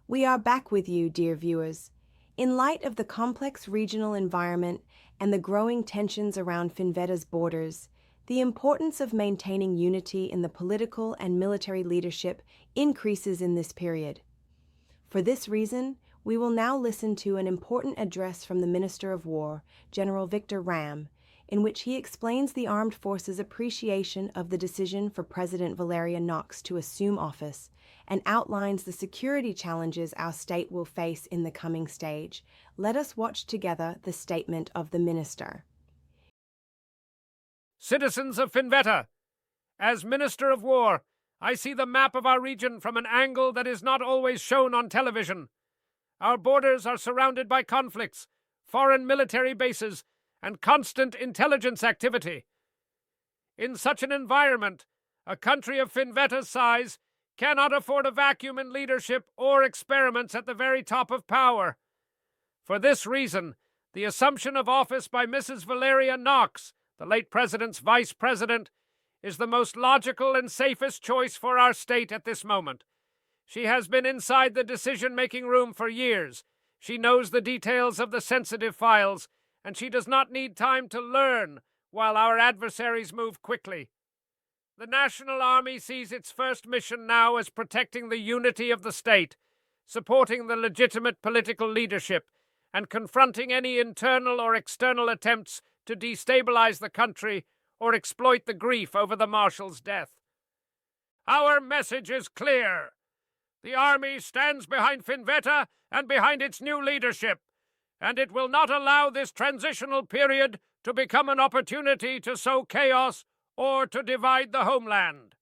We are back with you, dear viewers. In light of the complex regional environment and the growing tensions around Finvetta's borders, the importance of maintaining unity in the political and military leadership increases in this period. For this reason, we will now listen to an important address from the Minister of War, General Victor Ram, in which he explains the armed forces' appreciation of the decision for President Valeria Knox to assume office and outlines the security challenges our state will face in the coming stage. Let us watch together the statement of the Minister. Citizens of Finvetta, as Minister of War, I see the map of our region from an angle that is not always shown on television. Our borders are surrounded by conflicts, foreign military bases, and constant intelligence activity. In such an environment, a country of Finvetta's size cannot afford a vacuum in leadership or experiments at the very top of power. For this reason, the assumption of office by Mrs. Valeria Knox, the late President's Vice President, is the most logical and safest choice for our state at this moment. She has been inside the decision-making room for years. She knows the details of the sensitive files, and she does not need time to learn while our adversaries move quickly. The National Army sees its first mission now as protecting the unity of the state, supporting the legitimate political leadership, and confronting any internal or external attempts to destabilize the country or exploit the grief over the Marshal's death. Our message is clear. The Army stands behind Finvetta and behind its new leadership, and it will not allow this transitional period to become an opportunity to sow chaos or to divide the homeland.